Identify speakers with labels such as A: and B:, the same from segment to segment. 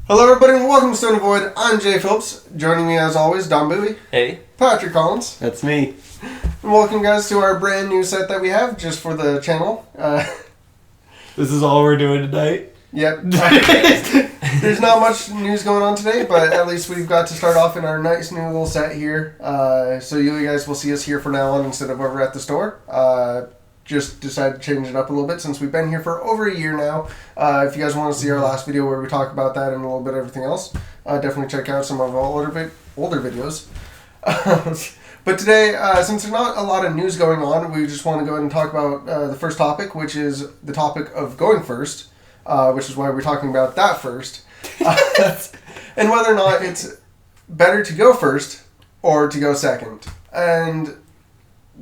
A: Hello everybody and welcome to Stone Void. I'm Jay Phillips. Joining me as always, Don Bowie.
B: Hey.
A: Patrick Collins.
C: That's me.
A: And welcome guys to our brand new set that we have just for the channel.
C: This is all we're doing tonight?
A: Yep. There's not much news going on today, but at least we've got to start off in our nice new little set here. So you guys will see us here from now on instead of over at the store. Just decided to change it up a little bit since we've been here for over a year now. If you guys want to see our last video where we talk about that and a little bit of everything else, definitely check out some of our older videos. But today, since there's not a lot of news going on, we just want to go ahead and talk about the first topic, which is the topic of going first, which is why we're talking about that first. And whether or not it's better to go first or to go second. And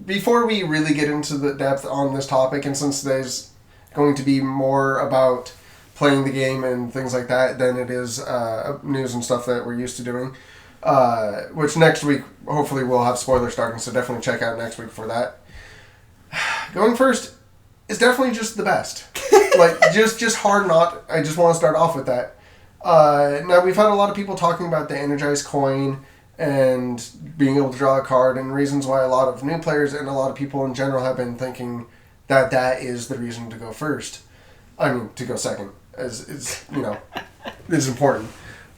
A: before we really get into the depth on this topic, and since today's going to be more about playing the game and things like that than it is news and stuff that we're used to doing, which next week, hopefully we'll have spoilers starting, so definitely check out next week for that. Going first is definitely just the best. just hard not. I just want to start off with that. Now, we've had a lot of people talking about the Energize coin and being able to draw a card, and reasons why a lot of new players and a lot of people in general have been thinking that that is the reason to go first. I mean, to go second is important.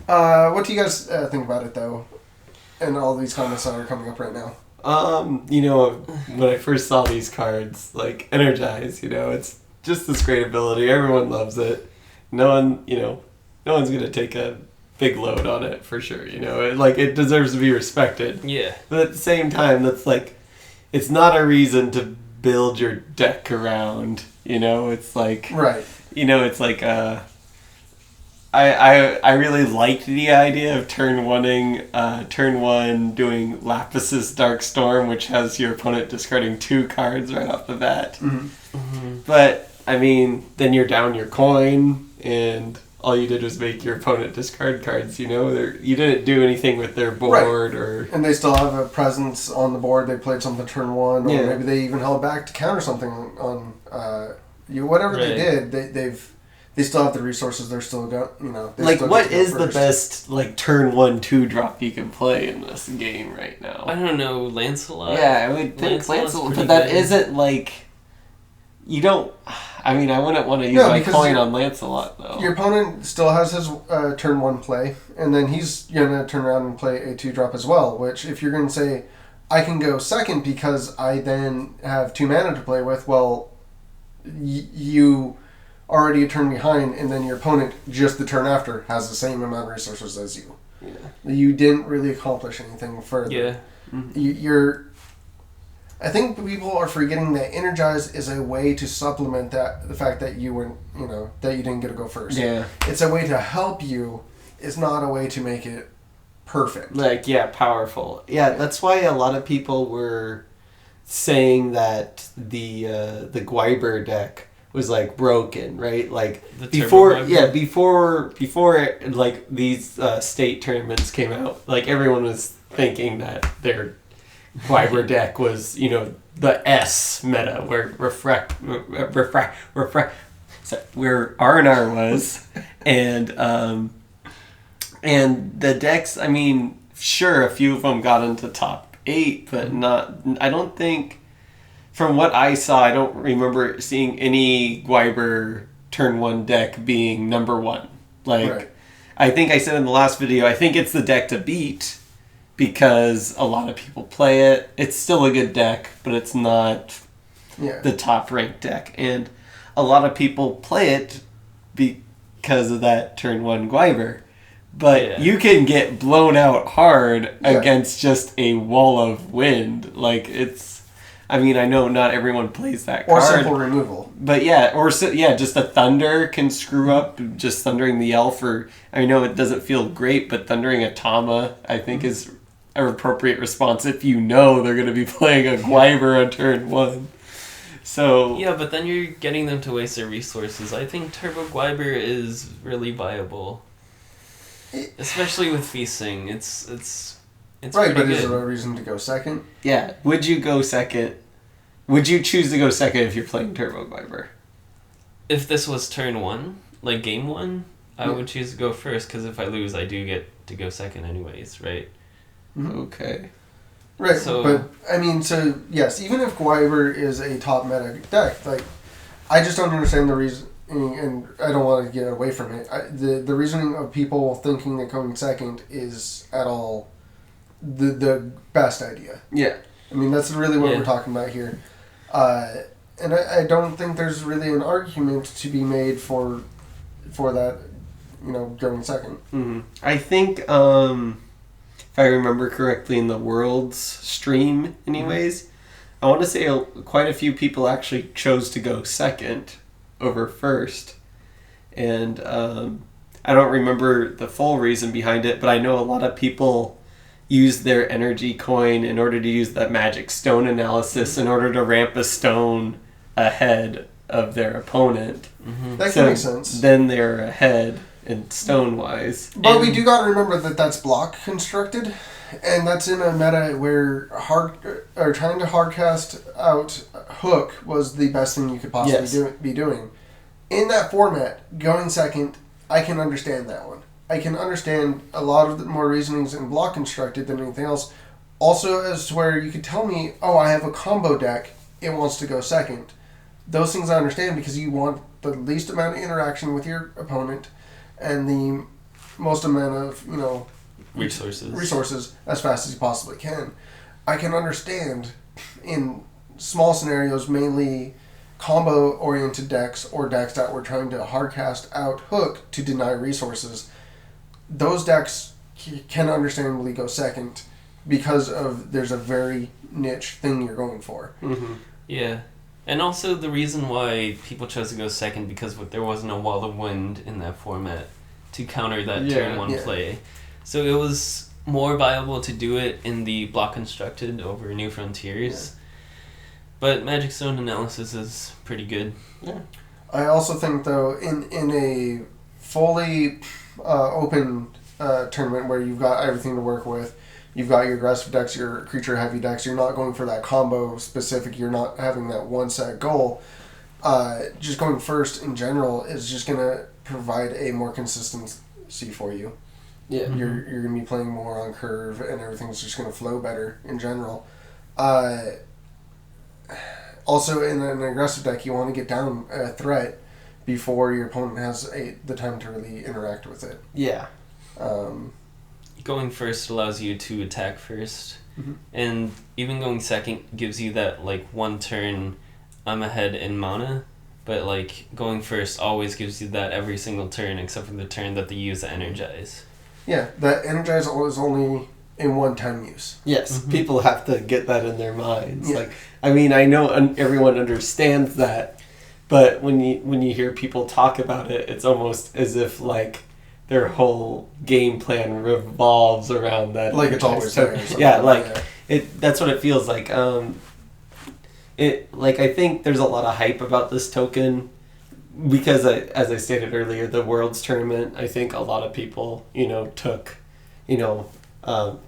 A: What do you guys think about it, though? And all these comments that are coming up right now.
C: When I first saw these cards, like Energize, it's just this great ability. Everyone loves it. No one's gonna take a big load on it for sure. It deserves to be respected.
B: Yeah. But
C: at the same time, that's it's not a reason to build your deck around. It's like
A: right.
C: It's like I really liked the idea of turn one doing Lapis's Dark Storm, which has your opponent discarding 2 cards right off the bat.
A: Mm-hmm.
B: Mm-hmm.
C: But I mean, then you're down your coin, and all you did was make your opponent discard cards. You didn't do anything with their board, right.
A: And they still have a presence on the board. They played something turn one, or maybe they even held back to counter something on whatever
B: right.
A: they did. They still have the resources. They're still got
C: what is the best turn 1/2 drop you can play in this game right now?
B: I don't know, Lancelot.
C: Yeah, I would think Lancelot, but that isn't you don't. I mean, I wouldn't want to use my coin on Lancelot, though.
A: Your opponent still has his turn 1 play, and then he's going to turn around and play a 2-drop as well, which if you're going to say, I can go second because I then have 2 mana to play with, well, you already a turn behind, and then your opponent, just the turn after, has the same amount of resources as you.
C: Yeah.
A: You didn't really accomplish anything further.
B: Yeah.
A: Mm-hmm. I think people are forgetting that Energize is a way to supplement the fact that you weren't, that you didn't get to go first.
C: Yeah.
A: It's a way to help you. It's not a way to make it perfect.
C: Powerful. Yeah, that's why a lot of people were saying that the Gwyber deck was broken, right? Before these state tournaments came out, everyone was thinking that their Gwyber deck was, the S meta, where where R&R was, and the decks, I mean, sure, a few of them got into top 8, but not, I don't think, from what I saw, I don't remember seeing any Gwyber turn 1 deck being number 1.
A: Right.
C: I think I said in the last video, I think it's the deck to beat, because a lot of people play it. It's still a good deck, but it's not the top ranked deck. And a lot of people play it because of that turn 1 Gwyber. But you can get blown out hard against just a wall of wind. I know not everyone plays that card.
A: Or simple removal.
C: But just a thunder can screw up. Just thundering the elf, or I know it doesn't feel great, but thundering a Tama, I think, is an appropriate response if they're going to be playing a Gwyber on turn 1. So
B: yeah, but then you're getting them to waste their resources. I think Turbo Gwyber is really viable, especially with feasting. It's
A: right, but
B: good.
A: is there a reason to go second?
C: Yeah, would you go second? Would you choose to go second if you're playing Turbo Gwyber?
B: If this was turn 1, game 1, I would choose to go first, because if I lose, I do get to go second anyways, right?
A: Mm-hmm.
C: Okay.
A: Right,
B: So,
A: but, I mean, so, yes, even if Gwyber is a top meta deck, like, I just don't understand the reason, and I don't want to get away from it. The reasoning of people thinking that going second is at all the best idea.
C: Yeah.
A: I mean, that's really what we're talking about here. And I don't think there's really an argument to be made for that, going second.
C: Mm-hmm. I think, if I remember correctly, in the Worlds stream, anyways, I want to say quite a few people actually chose to go second over first. And I don't remember the full reason behind it, but I know a lot of people use their energy coin in order to use that magic stone analysis in order to ramp a stone ahead of their opponent.
B: Mm-hmm.
A: That can make sense.
C: Then they're ahead in stone wise.
A: But we do got to remember that that's block constructed, and that's in a meta where trying to hardcast out hook was the best thing you could possibly be doing. In that format, going second, I can understand that one. I can understand a lot of the more reasonings in block constructed than anything else. Also, as to where you could tell me, I have a combo deck, it wants to go second. Those things I understand because you want the least amount of interaction with your opponent and the most amount of, resources as fast as you possibly can. I can understand in small scenarios, mainly combo-oriented decks or decks that were trying to hardcast out hook to deny resources. Those decks can understandably go second because there's a very niche thing you're going for.
C: Mm-hmm.
B: Yeah. And also the reason why people chose to go second because there wasn't a wall of wind in that format to counter that turn one play. So it was more viable to do it in the block constructed over New Frontiers. Yeah. But Magic Stone analysis is pretty good.
C: Yeah.
A: I also think though in a fully open tournament where you've got everything to work with, you've got your aggressive decks, your creature heavy decks, you're not going for that combo specific, you're not having that one set goal. Just going first in general is just going to provide a more consistency for you.
C: Yeah.
A: You're going to be playing more on curve and everything's just going to flow better in general. Also, in an aggressive deck, you want to get down a threat before your opponent has the time to really interact with it.
C: Yeah.
B: Going first allows you to attack first, and even going second gives you that one turn I'm ahead in mana, but going first always gives you that every single turn except for the turn that they use the Energize.
A: Yeah, that Energize is only in one-time use.
C: Yes, people have to get that in their minds. Yeah. I know everyone understands that, but when you hear people talk about it, it's almost as if their whole game plan revolves around that.
A: It's always there.
C: Yeah, that's what it feels like. I think there's a lot of hype about this token because, as I stated earlier, the Worlds tournament, I think a lot of people, took,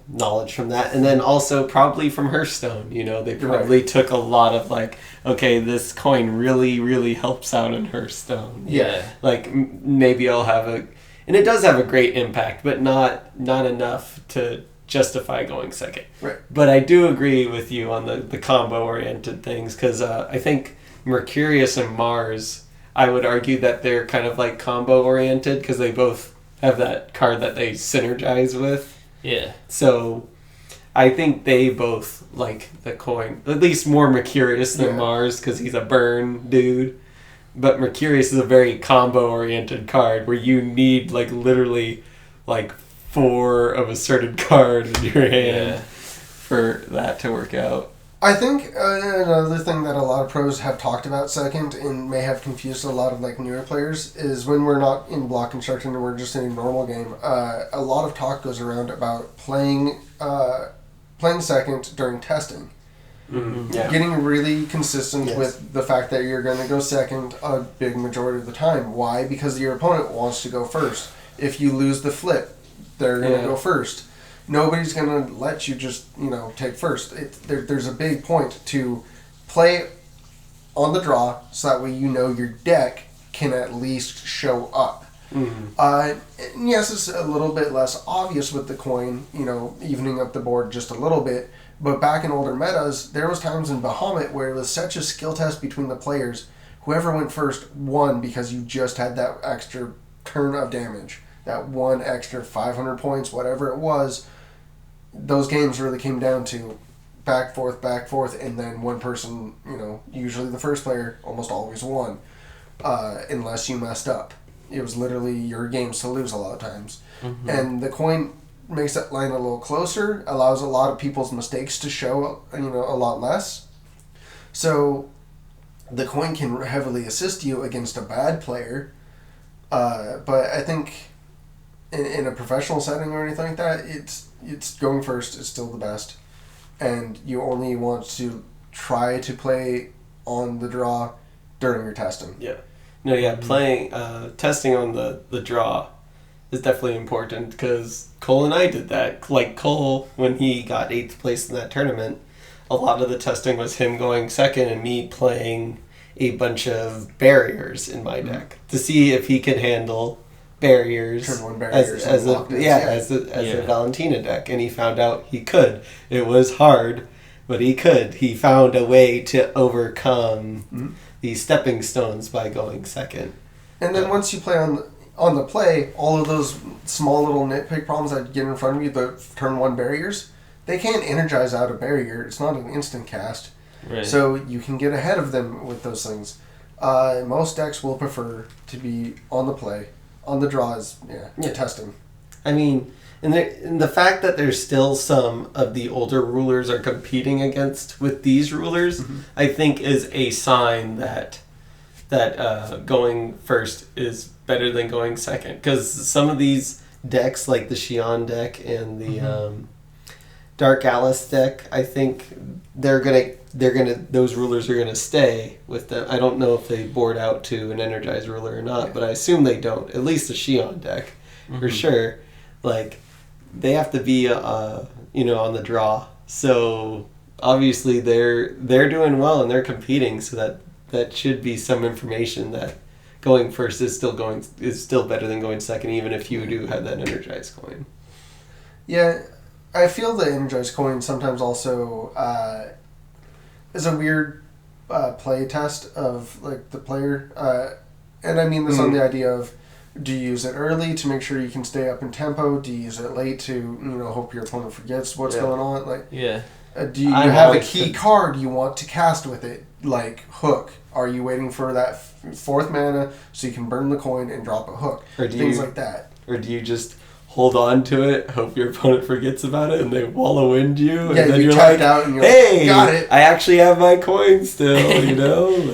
C: knowledge from that. And then also probably from Hearthstone, they probably took a lot of okay, this coin really, really helps out in Hearthstone.
B: Yeah.
C: Maybe I'll have and it does have a great impact, but not enough to justify going second.
A: Right.
C: But I do agree with you on the combo-oriented things, because I think Mercurius and Mars, I would argue that they're kind of combo-oriented, because they both have that card that they synergize with.
B: Yeah.
C: So I think they both like the coin, at least more Mercurius than Mars, because he's a burn dude. But Mercurius is a very combo-oriented card where you need literally 4 of a certain card in your hand for that to work out.
A: I think another thing that a lot of pros have talked about second and may have confused a lot of newer players is when we're not in block construction and we're just in a normal game, a lot of talk goes around about playing second during testing.
C: Mm-hmm. Yeah.
A: Getting really consistent with the fact that you're going to go second a big majority of the time. Why? Because your opponent wants to go first. If you lose the flip, they're going to go first. Nobody's going to let you just, take first. There's a big point to play on the draw so that way your deck can at least show up. And yes, it's a little bit less obvious with the coin, evening up the board just a little bit. But back in older metas, there was times in Bahamut where it was such a skill test between the players. Whoever went first won because you just had that extra turn of damage. That one extra 500 points, whatever it was. Those games really came down to back, forth, and then one person, usually the first player, almost always won. Unless you messed up. It was literally your games to lose a lot of times. Mm-hmm. And the coin makes that line a little closer, allows a lot of people's mistakes to show, a lot less. So the coin can heavily assist you against a bad player. But I think in a professional setting or anything like that, it's going first is still the best. And you only want to try to play on the draw during your testing.
C: Yeah. No, yeah, playing, testing on the draw is definitely important because Cole and I did that. Like Cole, when he got 8th place in that tournament, a lot of the testing was him going second and me playing a bunch of barriers in my deck to see if he could handle barriers,
A: Turn 1 barriers
C: as a Valentina deck, and he found out he could. It was hard, but he could. He found a way to overcome these stepping stones by going second.
A: And then once you play on the play, all of those small little nitpick problems that get in front of you, the turn 1 barriers, they can't energize out a barrier. It's not an instant cast.
B: Right.
A: So you can get ahead of them with those things. Most decks will prefer to be on the play. On the draw is, testing.
C: I mean, and the fact that there's still some of the older rulers are competing against with these rulers, I think is a sign that going first is better than going second. Because some of these decks, like the Xion deck and the Dark Alice deck, I think those rulers are gonna stay with them. I don't know if they board out to an Energize ruler or not, but I assume they don't. At least the Xion deck, for sure. Like, they have to be on the draw. So obviously they're doing well and they're competing. So that should be some information that going first is still better than going second, even if you do have that Energize coin.
A: Yeah, I feel the Energize coin sometimes also is a weird play test of like the player, and I mean this on the idea of, do you use it early to make sure you can stay up in tempo? Do you use it late to hope your opponent forgets what's going on? Like, do you have a key card you want to cast with it, like hook? Are you waiting for that 4th mana so you can burn the coin and drop a hook? Or things like that.
C: Or do you just hold on to it, hope your opponent forgets about it, and they wallow wind you, and then you're like,
A: out and you're
C: hey,
A: got it.
C: I actually have my coin still,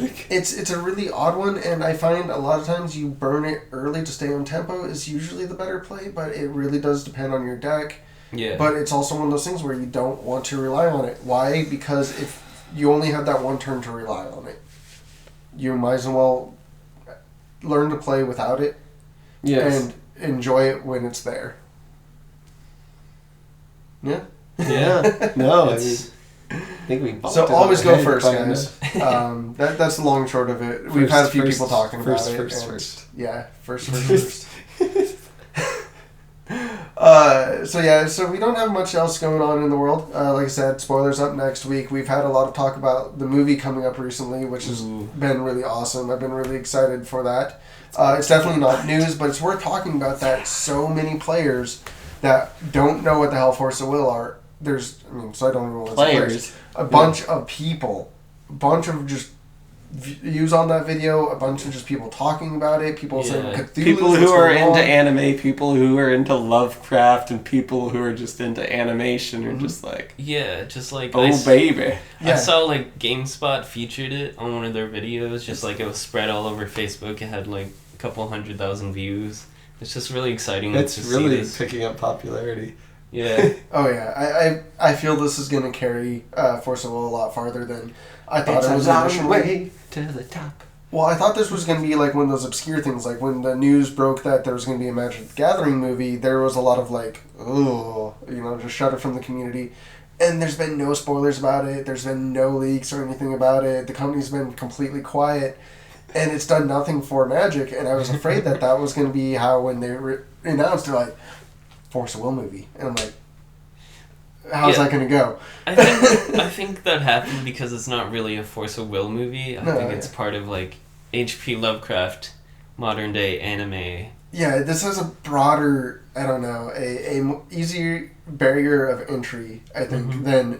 C: like.
A: It's a really odd one, and I find a lot of times you burn it early to stay on tempo is usually the better play, but it really does depend on your deck.
B: Yeah.
A: But it's also one of those things where you don't want to rely on it. Why? Because if you only have that one turn to rely on it, you might as well learn to play without it.
C: Yes.
A: And enjoy it when it's there. Yeah.
C: Yeah. No, I think we.
A: So always go first, guys. That's the long and short of it. We've had a few people talking about it.
C: First.
A: Yeah, first. So we don't have much else going on in the world. Like I said, spoilers up next week. We've had a lot of talk about the movie coming up recently, which has been really awesome. I've been really excited for that. It's definitely not news, but it's worth talking about that so many players that don't know what the hell Force of Will are. So I don't even want to say players. A bunch of people. A bunch of just views on that video, a bunch of just people talking about it, people saying Cthulhu.
C: People who are into anime, people who are into Lovecraft, and people who are just into animation are just like...
B: Yeah, just like...
C: baby.
B: I saw like GameSpot featured it on one of their videos, just like it was spread all over Facebook. It had like a couple 100,000 views. It's just really exciting.
C: It's really picking up popularity.
B: Yeah.
A: Oh yeah, I feel this is going to carry Force of Will a lot farther than I thought it was initially.
C: Way to the top.
A: Well, I thought this was going to be like one of those obscure things. Like when the news broke that there was going to be a Magic the Gathering movie, there was a lot of like, just shudder from the community. And there's been no spoilers about it. There's been no leaks or anything about it. The company's been completely quiet. and it's done nothing for Magic, and I was afraid that was going to be how when they announced, they're like, Force of Will movie. And I'm like, how's that going to go?
B: I think that happened because it's not really a Force of Will movie. I think it's part of, like, H.P. Lovecraft, modern day anime.
A: Yeah, this has a broader, I don't know, a easier barrier of entry, I think, than,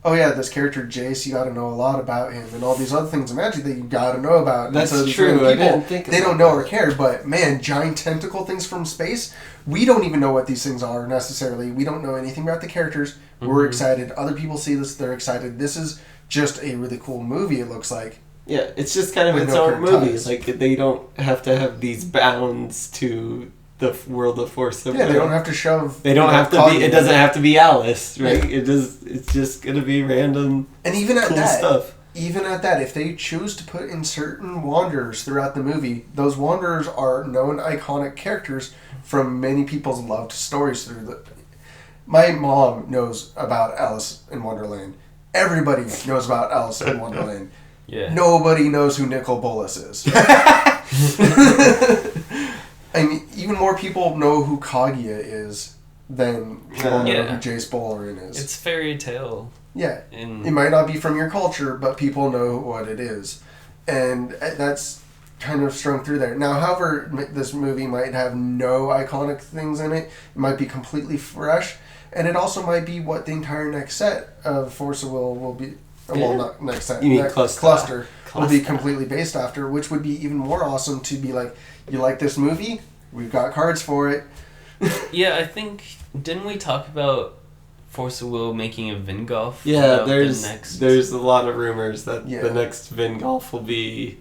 A: oh yeah, this character Jace, you gotta know a lot about him, and all these other things in Magic that you gotta know about.
C: That's
A: so
C: true,
A: people,
C: I didn't think
A: they don't know or care, but man, giant tentacle things from space, we don't even know what these things are necessarily. We don't know anything about the characters. We're excited. Other people see this, they're excited. This is just a really cool movie, it looks like.
C: Yeah, it's just kind of its own movie. It's like they don't have to have these bounds to the world of Force of Will.
A: Yeah, they don't have to shove.
C: They don't have to be. It doesn't have to be Alice, right? Yeah. It's just gonna be random.
A: And even at
C: cool
A: that
C: stuff.
A: Even at that, if they choose to put in certain Wanderers throughout the movie, those Wanderers are known iconic characters from many people's loved stories through the. My mom knows about Alice in Wonderland. Everybody knows about Alice in Wonderland.
B: Yeah.
A: Nobody knows who Nicol Bolas is. I mean, even more people know who Kaguya is than people know who Jace Bowlerin is.
B: It's fairy tale.
A: Yeah. It might not be from your culture, but people know what it is. And that's kind of strung through there. Now, however, this movie might have no iconic things in it. It might be completely fresh. And it also might be what the entire next set of Force of Will be. Well, not next set.
C: You mean
A: next cluster will be completely based after, which would be even more awesome to be like, you like this movie? We've got cards for it.
B: Yeah, I think, didn't we talk about Force of Will making a Vingolf?
C: Yeah, there's a lot of rumors that the next Vingolf will be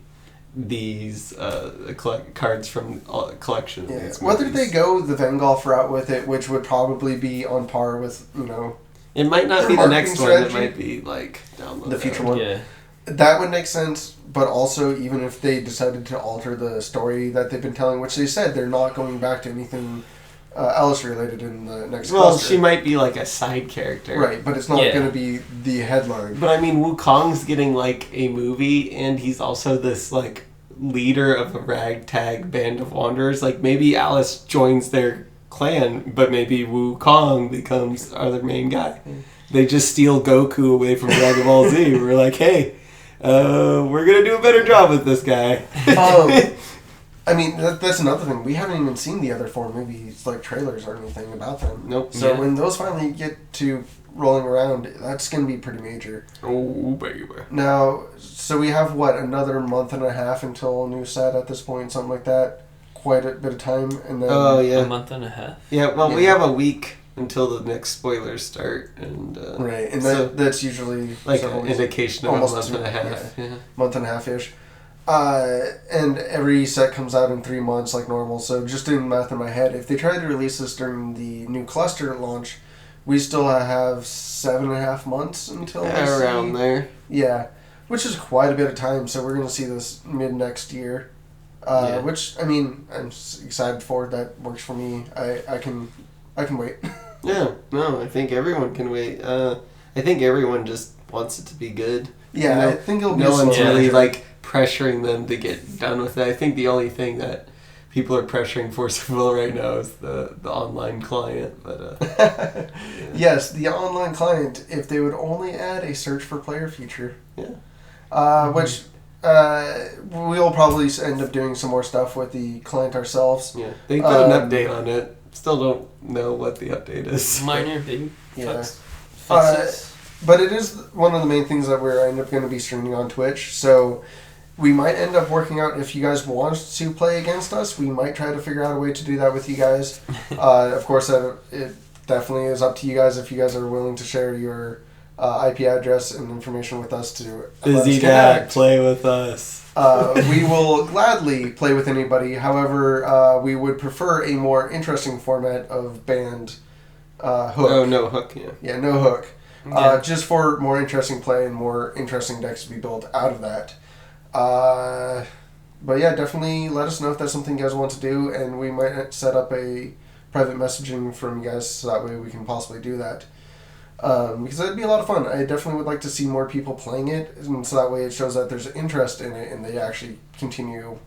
C: these cards from collection of these
A: whether they go the Vengolf route with it, which would probably be on par with,
C: it might not be the next one. It might be like down
A: the future one.
B: Yeah,
A: that would make sense. But also, even if they decided to alter the story that they've been telling, which they said they're not going back to anything else related in the next.
C: Well,
A: cluster.
C: she might be like a side character,
A: right? But it's not going to be the headline.
C: But I mean, Wukong's getting like a movie, and he's also this like leader of a ragtag band of wanderers. Like maybe Alice joins their clan, but maybe Wukong becomes our main guy. They just steal Goku away from Dragon Ball Z. We're like, hey, we're gonna do a better job with this guy.
A: I mean, that's another thing. We haven't even seen the other 4 movies, like trailers or anything about them.
C: Nope.
A: So when those finally get to rolling around, that's gonna be pretty major.
C: Oh baby.
A: Now, so we have another month and a half until a new set at this point, something like that. Quite a bit of time, and then
B: a month and a half.
C: Yeah, well, we have a week until the next spoilers start, and
A: right, and that's usually
C: like an indication of almost a month and a half,
A: month and a half ish. And every set comes out in 3 months like normal. So just doing math in my head, if they try to release this during the new cluster launch, we still have 7.5 months until
C: around there.
A: Yeah, which is quite a bit of time. So we're gonna see this mid next year. Which, I mean, I'm excited for. That works for me. I can wait.
C: Yeah, no, I think everyone can wait. I think everyone just wants it to be good.
A: Yeah, I think it'll be
C: no one's really like pressuring them to get done with it. I think the only thing that people are pressuring Force of Will right now is the online client. But
A: yes, the online client. If they would only add a search for player feature.
C: Yeah.
A: Which. We'll probably end up doing some more stuff with the client ourselves.
C: Yeah, they put an update on it. Still don't know what the update is.
B: Minor big fixes.
A: But it is one of the main things that we're end up going to be streaming on Twitch. So we might end up working out if you guys want to play against us. We might try to figure out a way to do that with you guys. Of course, it definitely is up to you guys if you guys are willing to share your IP address and information with us to
C: Busy Dad, play with us.
A: We will gladly play with anybody. However, we would prefer a more interesting format of band hook.
C: Oh, no hook, yeah.
A: Yeah, no hook. Yeah. Just for more interesting play and more interesting decks to be built out of that. But yeah, definitely let us know if that's something you guys want to do, and we might set up a private messaging from you guys so that way we can possibly do that. Because it'd be a lot of fun. I definitely would like to see more people playing it, and so that way it shows that there's interest in it, and they actually continue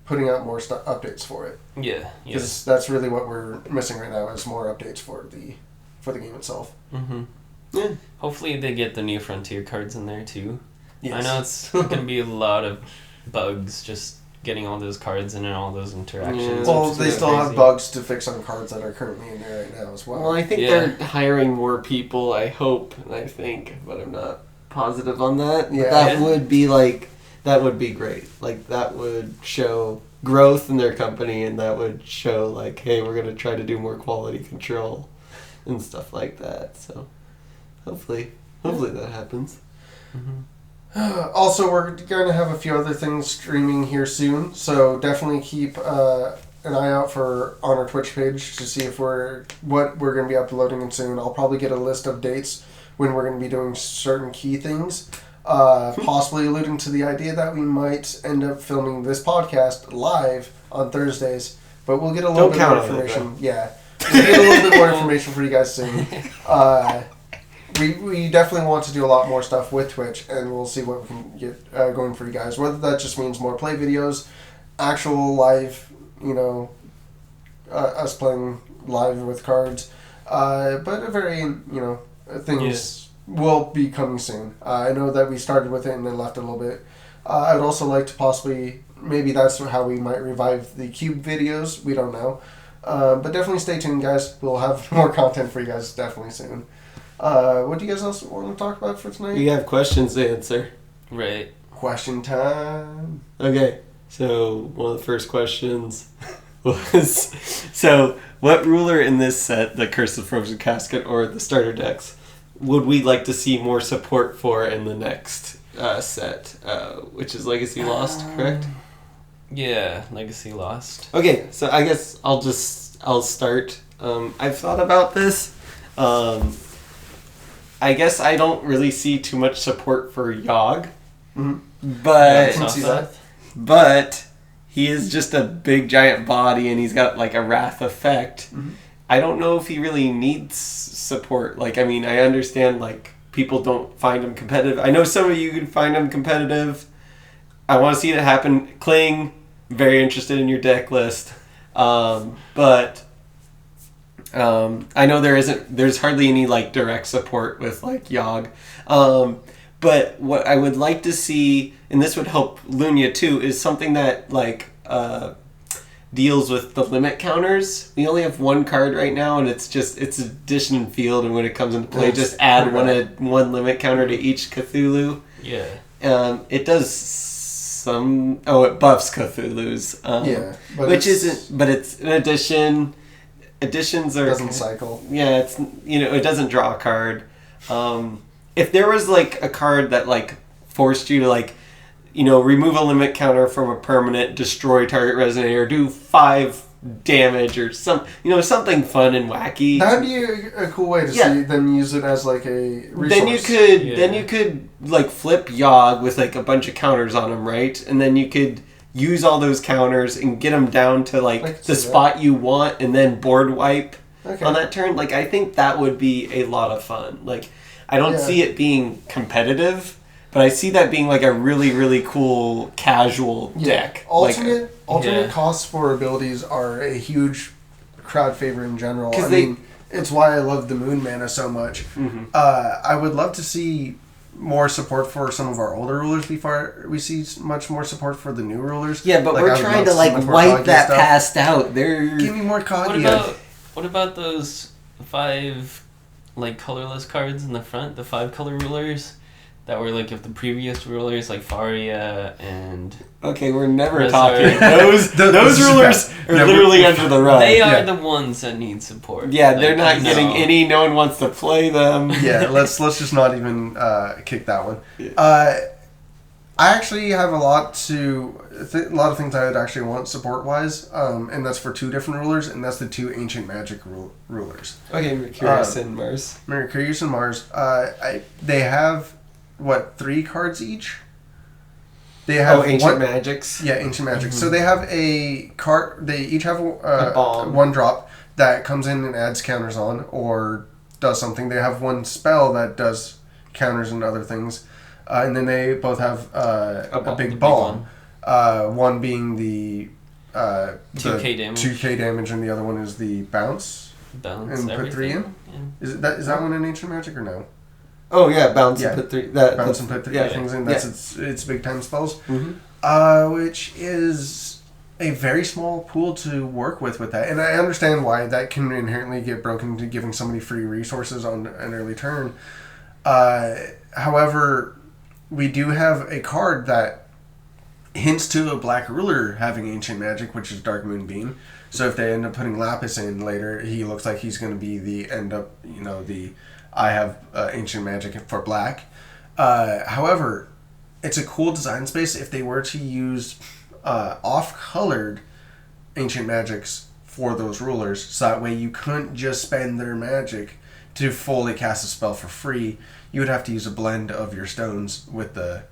A: putting out more updates for it.
B: Yeah,
A: because that's really what we're missing right now is more updates for the game itself.
B: Mm-hmm.
A: Yeah.
B: Hopefully they get the new Frontier cards in there too.
A: Yes.
B: I know it's going to be a lot of bugs just getting all those cards in and all those interactions.
A: Well, they still have bugs to fix on cards that are currently in there right now as well.
C: Well, I think they're hiring more people, I hope, and I think, but I'm not positive on that. Yeah. That would be great. Like, that would show growth in their company, and that would show, like, hey, we're going to try to do more quality control and stuff like that. So, hopefully that happens.
B: Mm-hmm.
A: Also, we're going to have a few other things streaming here soon, so definitely keep an eye out on our Twitch page to see if what we're going to be uploading soon. I'll probably get a list of dates when we're going to be doing certain key things, possibly alluding to the idea that we might end up filming this podcast live on Thursdays, but we'll get a little bit more information. Yeah, we'll get a little bit more information for you guys soon. We definitely want to do a lot more stuff with Twitch, and we'll see what we can get going for you guys. Whether that just means more play videos, actual live, us playing live with cards, but a very, things will be coming soon. I know that we started with it and then left it a little bit. I'd also like to possibly, maybe that's how we might revive the Cube videos. We don't know. But definitely stay tuned, guys. We'll have more content for you guys definitely soon. What do you guys else want to talk about for tonight?
C: We have questions to answer.
B: Right.
A: Question time.
C: Okay, so one of the first questions was, so what ruler in this set, the Curse of Frozen Casket or the starter decks, would we like to see more support for in the next set, which is Legacy Lost, correct?
B: Yeah, Legacy Lost.
C: Okay, so I guess I'll start. I've thought about this. I guess I don't really see too much support for Yogg, but he is just a big giant body and he's got like a wrath effect. Mm-hmm. I don't know if he really needs support. Like, I mean, I understand like people don't find him competitive. I know some of you can find him competitive. I want to see it happen. Kling, very interested in your deck list, but. I know there's hardly any like direct support with like Yogg, but what I would like to see, and this would help Lunia too, is something that like deals with the limit counters. We only have one card right now, and it's addition and field, and when it comes into play, just add one limit counter to each Cthulhu.
B: Yeah.
C: It does some. Oh, it buffs Cthulhu's. Which isn't, but it's an addition. Additions are
A: doesn't cycle.
C: Yeah, it's it doesn't draw a card. If there was like a card that like forced you to like remove a limit counter from a permanent, destroy target resonator, do 5 damage or something fun and wacky.
A: That'd be a cool way to see. Then use it as like a resource.
C: Then you could like flip Yogg with like a bunch of counters on him, right? And then you could use all those counters and get them down to like the spot you want, and then board wipe on that turn. Like, I think that would be a lot of fun. Like, I don't see it being competitive, but I see that being like a really, really cool casual deck.
A: Alternate costs for abilities are a huge crowd favorite in general. I mean, it's why I love the Moon Mana so much. Mm-hmm. I would love to see more support for some of our older rulers before we see much more support for the new rulers.
C: Yeah, but like, we're trying to like wipe that past out.
A: Give me more Kagi.
B: What about those 5 like colorless cards in the front? The 5 color rulers that were like of the previous rulers, like Faria and.
C: Okay, we're never talking. Those rulers are literally under the rug.
B: They are the ones that need support.
C: Yeah, they're not getting any. No one wants to play them.
A: Yeah, let's just not even kick that one. I actually have a lot of things I would actually want support wise, and that's for 2 different rulers, and that's the 2 ancient magic rulers.
C: Okay, Mercurius and Mars.
A: Mercurius and Mars. They have 3 cards each. They have
C: ancient magics.
A: Yeah, ancient magics. Mm-hmm. So they have a card. They each have a bomb. 1 drop that comes in and adds counters on, or does something. They have one spell that does counters and other things. And then they both have a big bomb. One being the
B: 2k damage.
A: 2k damage, and the other one is the bounce.
B: Bounce
A: and put 3 in? Yeah. Is that one in Ancient Magic or no?
C: Oh yeah, bounce and put 3.
A: Bounce and put 3 things in. That's its big time spells. Which is a very small pool to work with that. And I understand why that can inherently get broken to giving somebody free resources on an early turn. However, we do have a card that hints to a black ruler having Ancient Magic, which is Dark Moonbeam. So if they end up putting Lapis in later, he looks like he's going to be I have Ancient Magic for black. However, it's a cool design space if they were to use off-colored Ancient Magics for those rulers, so that way you couldn't just spend their magic to fully cast a spell for free. You would have to use a blend of your stones with the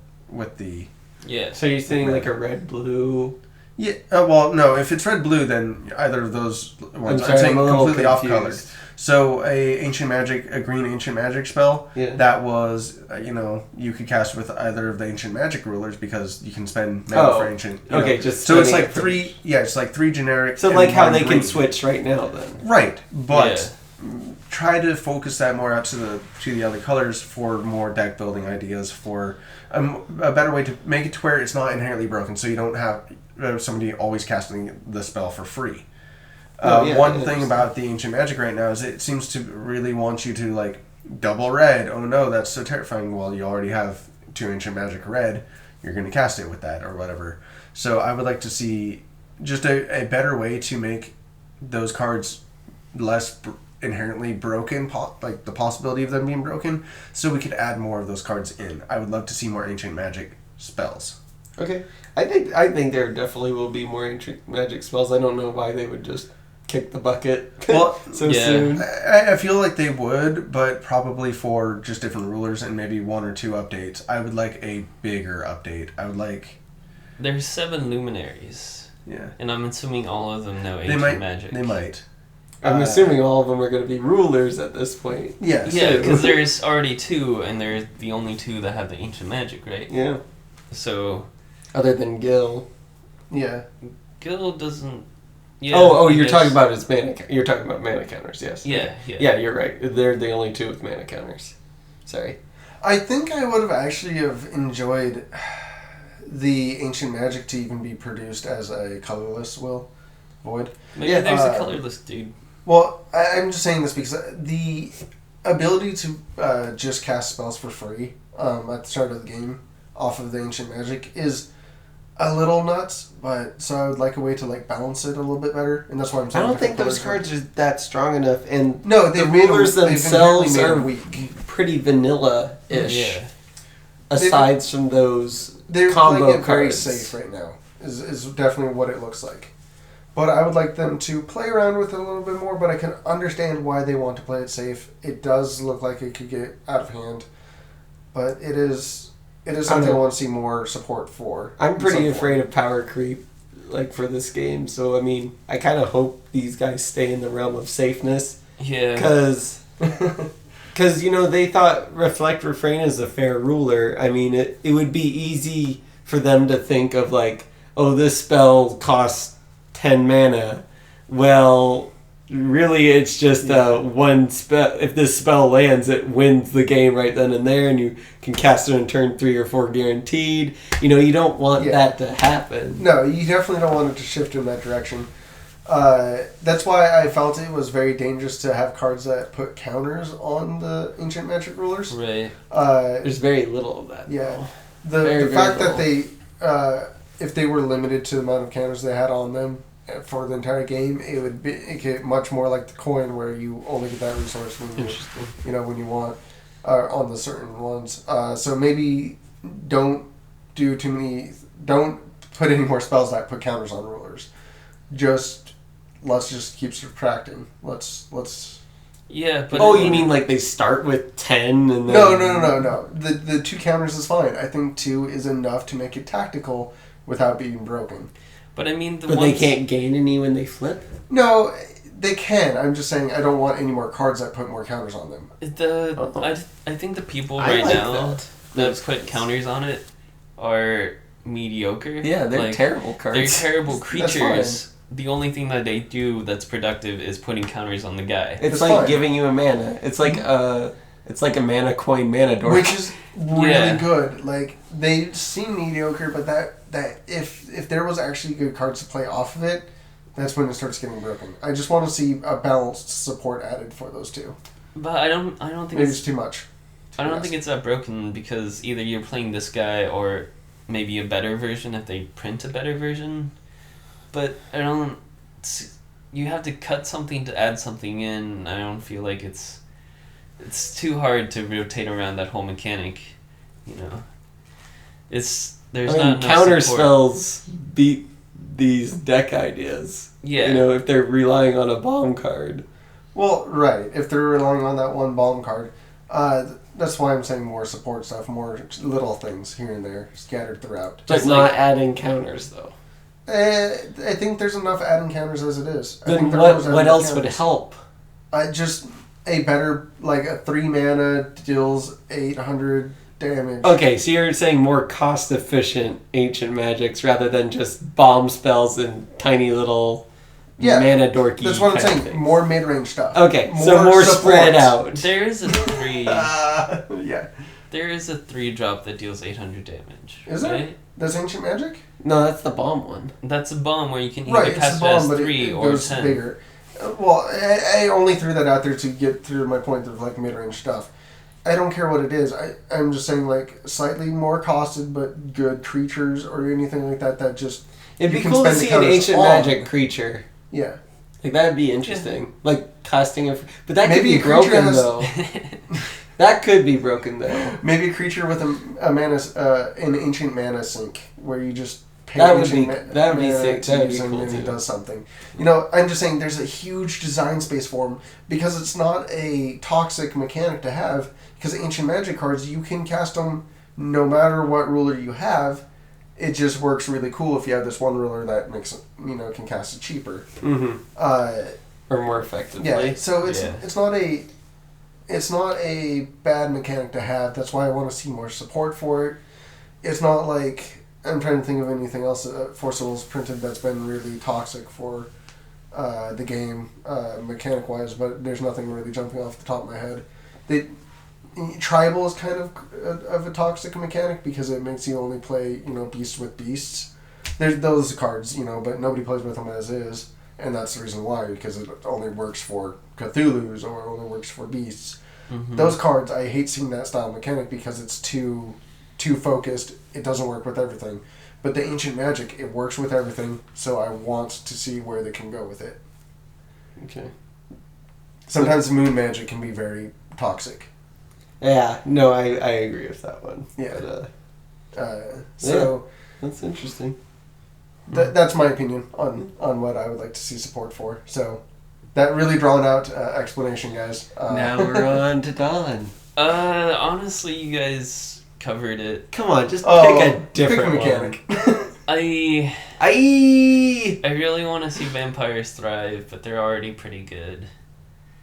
B: Yeah.
C: So you're saying like a red-blue...
A: Yeah, well, no, if it's red-blue, then either of those ones. I'm saying completely off-colored. So a green Ancient Magic spell that was, you could cast with either of the Ancient Magic rulers because you can spend mana for Ancient.
C: Okay, just
A: so it's like three. Yeah, it's like 3 generic.
C: So like how they can switch right now, then.
A: Right, but try to focus that more out to the other colors for more deck building ideas, for a better way to make it to where it's not inherently broken, so you don't have somebody always casting the spell for free. One thing about the Ancient Magic right now is it seems to really want you to like double red. Oh no, that's so terrifying. Well, you already have 2 Ancient Magic red. You're going to cast it with that or whatever. So I would like to see just a better way to make those cards less inherently broken, like the possibility of them being broken, so we could add more of those cards in. I would love to see more Ancient Magic spells.
C: Okay. I think there definitely will be more Ancient Magic spells. I don't know why they would just kick the bucket soon.
A: I feel like they would, but probably for just different rulers and maybe 1 or 2 updates. I would like a bigger update. I would like...
B: There's 7 luminaries.
A: Yeah.
B: And I'm assuming all of them know Ancient Magic.
A: They might.
C: I'm assuming all of them are going to be rulers at this point.
A: Yes.
B: Yeah, because there's already 2, and they're the only 2 that have the Ancient Magic, right?
C: Yeah.
B: So...
C: Other than Gil.
A: Yeah.
B: Gil doesn't... Yeah,
C: you're talking about his mana... You're talking about mana counters, yes.
B: Yeah.
C: Yeah, you're right. They're the only 2 with mana counters. Sorry.
A: I think I would have actually enjoyed the Ancient Magic to even be produced as a colorless void.
B: Maybe there's a colorless dude.
A: Well, I'm just saying this because the ability to just cast spells for free at the start of the game off of the Ancient Magic is a little nuts, but so I would like a way to like balance it a little bit better, and that's why I'm saying
C: I don't think those cards are that strong enough, and
A: no,
C: the rulers themselves are
A: weak.
C: Pretty vanilla-ish.
A: Yeah.
C: Aside from those
A: they're
C: combo
A: playing it
C: cards.
A: very safe right now. Is definitely what it looks like. But I would like them to play around with it a little bit more, but I can understand why they want to play it safe. It does look like it could get out of hand, but it is something I want to see more support for.
C: I'm pretty afraid of power creep, like, for this game, so, I mean, I kind of hope these guys stay in the realm of safeness.
B: Yeah.
C: Because, they thought Reflect Refrain is a fair ruler. I mean, it would be easy for them to think of, like, oh, this spell costs 10 mana. Well, really, it's just one spell. If this spell lands, it wins the game right then and there, and you can cast it in turn 3 or 4 guaranteed. You don't want that to happen.
A: No, you definitely don't want it to shift in that direction. That's why I felt it was very dangerous to have cards that put counters on the Ancient Magic rulers.
B: Right.
C: There's very little of that.
A: Yeah. The fact that they, if they were limited to the amount of counters they had on them for the entire game, it get much more like the coin, where you only get that resource when you want on the certain ones. So maybe don't put any more spells that put counters on rulers. Let's just keep subtracting. Let's.
B: Yeah, but
C: you mean like they start with 10 and then...
A: No. The 2 counters is fine. I think 2 is enough to make it tactical without being broken.
B: But I mean,
C: they can't gain any when they flip?
A: No, They can. I'm just saying I don't want any more cards that put more counters on them.
B: I think the people now that put counters on it are mediocre.
C: Yeah, they're terrible cards.
B: They're terrible creatures. The only thing that they do that's productive is putting counters on the guy.
C: It's like giving you a mana. It's like a mana coin mana dork.
A: Which is really good. Like, they seem mediocre, but that if there was actually good cards to play off of it, that's when it starts getting broken. I just want to see a balanced support added for those two.
B: But I don't think
A: maybe it's too much.
B: I don't think it's that broken because either you're playing this guy or maybe a better version if they print a better version. But you have to cut something to add something in. I don't feel like it's too hard to rotate around that whole mechanic, you know. There's not enough
C: counter
B: support.
C: spells beat these deck ideas.
B: Yeah.
C: You know, if they're relying on a bomb card.
A: Well, right. If they're relying on that one bomb card, that's why I'm saying more support stuff, more little things here and there scattered throughout.
C: But not adding counters, though.
A: I think there's enough adding counters as it is.
C: Then what else would help?
A: Just a better, like a 3 mana deals 800 damage.
C: Okay, so you're saying more cost efficient ancient magics rather than just bomb spells and tiny little mana dorky.
A: That's what I'm saying. More mid range stuff.
C: Okay, more spread out.
B: There is a 3.
A: Yeah.
B: There is a 3-drop that deals 800 damage.
A: Is there? That's ancient magic?
C: No, that's the bomb one.
B: That's a bomb where you can either cast it as 3 or 10.
A: Bigger. Well, I only threw that out there to get through my point of like mid range stuff. I don't care what it is. I'm just saying like slightly more costed but good creatures or anything like that just...
C: It'd be cool to see an ancient magic creature.
A: Yeah.
C: Like that'd be interesting. Like casting it... But that could be broken though. That could be broken though.
A: Maybe a creature with a mana, an ancient mana sink where you just pay
C: that would be sick. That would be cool
A: and
C: too.
A: it does something. You know, I'm just saying there's a huge design space for them because it's not a toxic mechanic to have. Because ancient magic cards, you can cast them no matter what ruler you have. It just works really cool if you have this one ruler that makes can cast it cheaper.
C: Mm-hmm. Or more effectively.
A: Yeah. So it's not a bad mechanic to have. That's why I want to see more support for it. It's not like I'm trying to think of anything else that Force of Will's printed that's been really toxic for the game mechanic wise, but there's nothing really jumping off the top of my head. Tribal is kind of a toxic mechanic because it makes you only play beasts with beasts. There's those cards, but nobody plays with them as is, and that's the reason why, because it only works for Cthulhu's or only works for beasts. Mm-hmm. Those cards, I hate seeing that style mechanic because it's too focused. It doesn't work with everything. But the ancient magic, it works with everything, so I want to see where they can go with it.
C: Okay.
A: Sometimes moon magic can be very toxic.
C: Yeah, no, I agree with that one.
A: Yeah.
C: But,
A: so
C: that's interesting.
A: That's my opinion on what I would like to see support for. So that really drawn out explanation, guys.
C: Now we're on to Dawn.
B: Honestly, you guys covered it.
C: Come on, just pick a different
A: mechanic.
B: I really want to see vampires thrive, but they're already pretty good.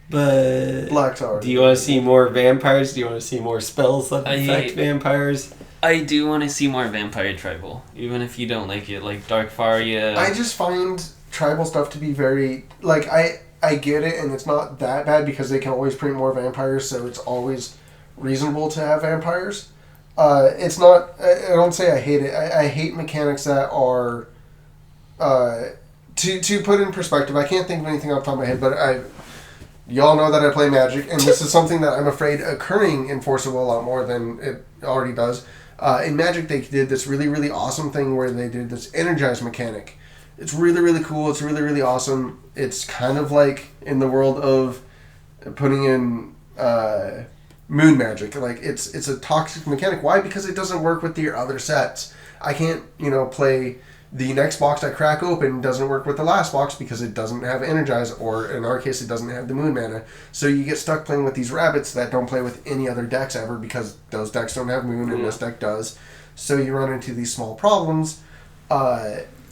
C: But
A: Black Tower.
C: Do you want to see more vampires? Do you want to see more spells that affect vampires?
B: I do want to see more vampire tribal, even if you don't like it, like Dark Faria.
A: I just find tribal stuff to be very I get it, and it's not that bad because they can always print more vampires, so it's always reasonable to have vampires. It's not. I don't say I hate it. I hate mechanics that are. To put in perspective, I can't think of anything off the top of my head, but y'all know that I play Magic, and this is something that I'm afraid occurring in Force of Will a lot more than it already does. In Magic, they did this really, really awesome thing where they did this Energize mechanic. It's really, really cool. It's really, really awesome. It's kind of like in the world of putting in Moon Magic. Like, it's a toxic mechanic. Why? Because it doesn't work with your other sets. I can't, play... The next box I crack open doesn't work with the last box because it doesn't have Energize, or in our case, it doesn't have the Moon Mana. So you get stuck playing with these rabbits that don't play with any other decks ever because those decks don't have Moon and this deck does. So you run into these small problems.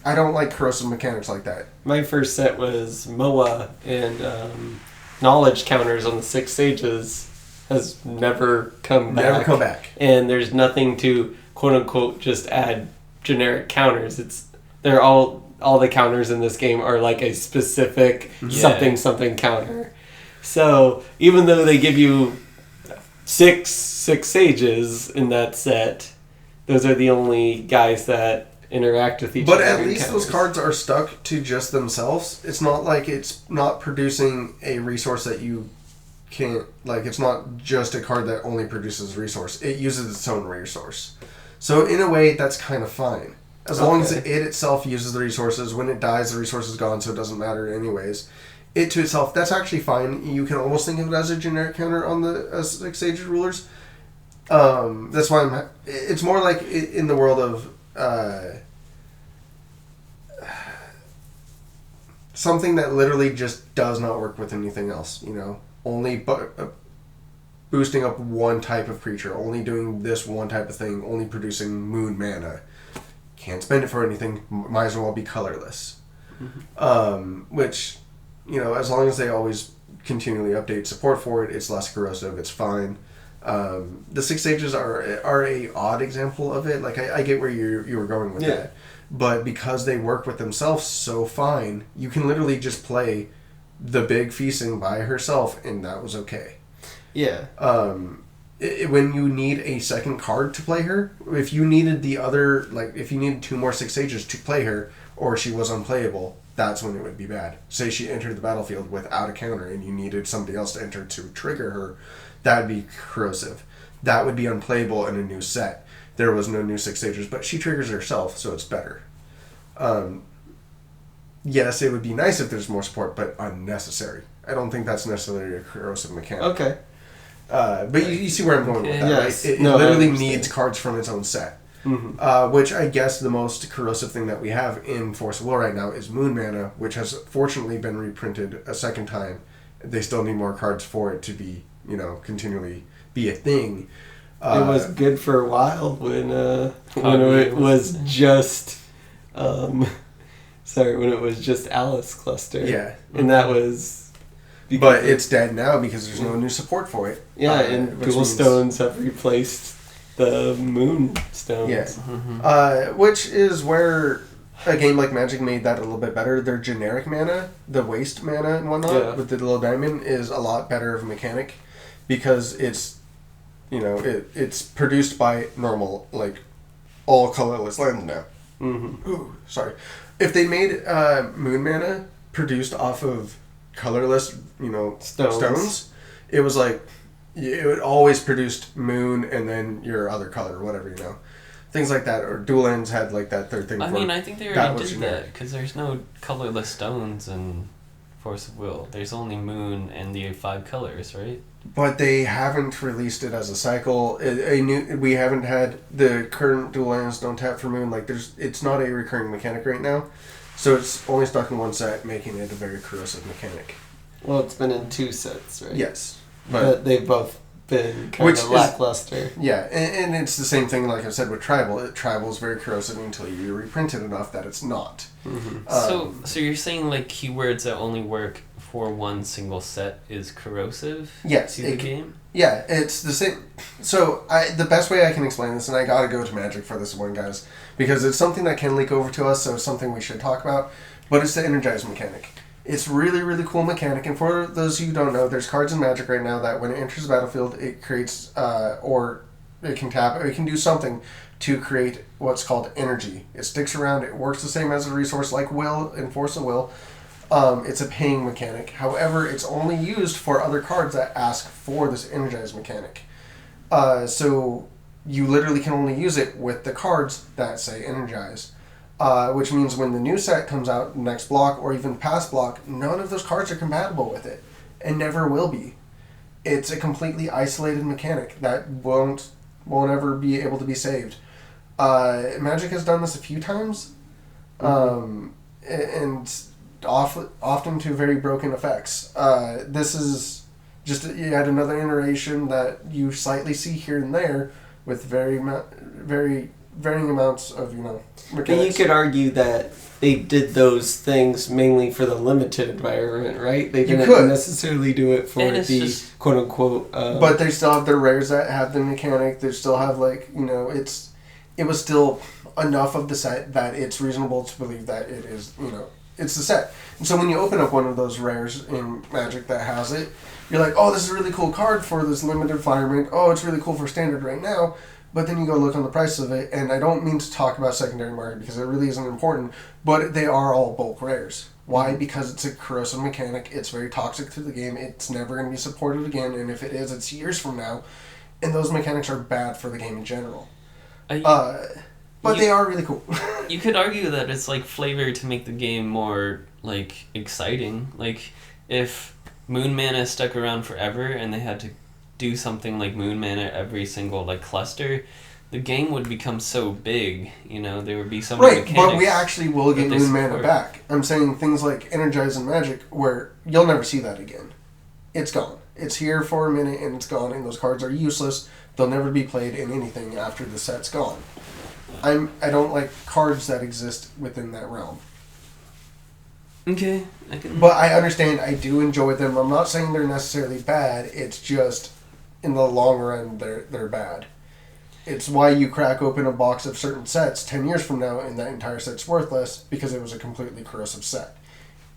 A: I don't like corrosive mechanics like that.
C: My first set was Moa, and knowledge counters on the 6 sages has never come back.
A: Never come back.
C: And there's nothing to, quote unquote, just add generic counters. They're all the counters in this game are like a specific something counter. So even though they give you six sages in that set, those are the only guys that interact with each other.
A: But at least those cards are stuck to just themselves. It's not like it's not producing a resource that you can't... Like, it's not just a card that only produces a resource. It uses its own resource. So in a way, that's kind of fine. As long as it itself uses the resources. When it dies, the resource is gone, so it doesn't matter anyways. It to itself, that's actually fine. You can almost think of it as a generic counter on the 6 Sage Rulers. That's why it's more like in the world of something that literally just does not work with anything else. You know, only boosting up one type of creature, only doing this one type of thing, only producing moon mana. Can't spend it for anything. Might as well be colorless. Mm-hmm. Which, you know, as long as they always continually update support for it, it's less corrosive. It's fine. The 6 Sages are a odd example of it. Like I get where you were going with that, but because they work with themselves so fine, you can literally just play the big feasting by herself, and that was okay.
C: Yeah.
A: When you need a second card to play her, if you needed if you needed 2 more 6 Sages to play her, or she was unplayable, that's when it would be bad. Say she entered the battlefield without a counter, and you needed somebody else to enter to trigger her. That would be corrosive. That would be unplayable in a new set. There was no new 6 Sages, but she triggers herself, so it's better. Yes, it would be nice if there's more support, but unnecessary. I don't think that's necessarily a corrosive mechanic.
C: Okay.
A: But you see where I'm going with that,
C: yes.
A: right? It literally needs cards from its own set. Mm-hmm. Which I guess the most corrosive thing that we have in Force of Will right now is Moon Mana, which has fortunately been reprinted a second time. They still need more cards for it to be, you know, continually be a thing.
C: It was good for a while when it was just when it was just Alice Cluster.
A: Yeah.
C: And that was...
A: But it's dead now because there's no new support for it.
C: Yeah, and Dual Stones have replaced the Moon Stones.
A: Yeah. Mm-hmm. Which is where a game like Magic made that a little bit better. Their generic mana, the waste mana and whatnot, with the little diamond, is a lot better of a mechanic because it's, you know, it's produced by normal, like, all colorless lands now. Mm-hmm. Ooh, sorry. If they made Moon Mana produced off of colorless, you know, stones, it was like, it would always produced moon and then your other color or whatever, you know. Things like that. Or Dual Lands had like that third thing.
B: I mean, I think they already did that because there's no colorless stones in Force of Will. There's only moon and the 5 colors, right?
A: But they haven't released it as a cycle. We haven't had the current Dual Lands don't tap for moon. Like, it's not a recurring mechanic right now. So it's only stuck in one set, making it a very corrosive mechanic.
C: Well, it's been in 2 sets, right?
A: Yes.
C: But they've both been kind of lackluster.
A: Yeah, and it's the same thing, like I said, with Tribal. Tribal is very corrosive until you reprint it enough that it's not.
C: Mm-hmm.
B: So you're saying, like, keywords that only work for one single set is corrosive
A: to
B: the game?
A: Yeah, it's the same. So the best way I can explain this, and I gotta go to Magic for this one, guys, because it's something that can leak over to us, so it's something we should talk about, but it's the Energize mechanic. It's really, really cool mechanic, and for those of you who don't know, there's cards in Magic right now that when it enters the battlefield, it creates, or it can tap, or it can do something to create what's called energy. It sticks around, it works the same as a resource like Will and Force of Will. It's a paying mechanic. However, it's only used for other cards that ask for this Energize mechanic. So you literally can only use it with the cards that say Energize. Which means when the new set comes out, next block, or even past block, none of those cards are compatible with it. And never will be. It's a completely isolated mechanic that won't ever be able to be saved. Magic has done this a few times. And often to very broken effects. This is just yet another iteration that you slightly see here and there with very varying amounts of, you know, mechanics.
C: And you could argue that they did those things mainly for the limited environment, right? They didn't necessarily do it for the quote-unquote...
A: but they still have their rares that have the mechanic. They still have, like, you know, it was still enough of the set that it's reasonable to believe that it is, you know, it's the set. And so when you open up one of those rares in Magic that has it, you're like, oh, this is a really cool card for this limited environment. Oh, it's really cool for standard right now. But then you go look on the price of it, and I don't mean to talk about secondary market because it really isn't important, but they are all bulk rares. Why? Because it's a corrosive mechanic. It's very toxic to the game. It's never going to be supported again, and if it is, it's years from now. And those mechanics are bad for the game in general. But they are really cool.
B: You could argue that it's like flavor to make the game more like exciting. Like if Moon Mana stuck around forever and they had to do something like Moon Mana every single like cluster, the game would become so big. You know, there would be so many mechanics.
A: Right, but we actually will get Moon Mana back. I'm saying things like Energize and Magic, where you'll never see that again. It's gone. It's here for a minute and it's gone, and those cards are useless. They'll never be played in anything after the set's gone. I don't like cards that exist within that realm.
B: Okay,
A: But I understand. I do enjoy them. I'm not saying they're necessarily bad. It's just in the long run they're bad. It's why you crack open a box of certain sets 10 years from now and that entire set's worthless because it was a completely corrosive set.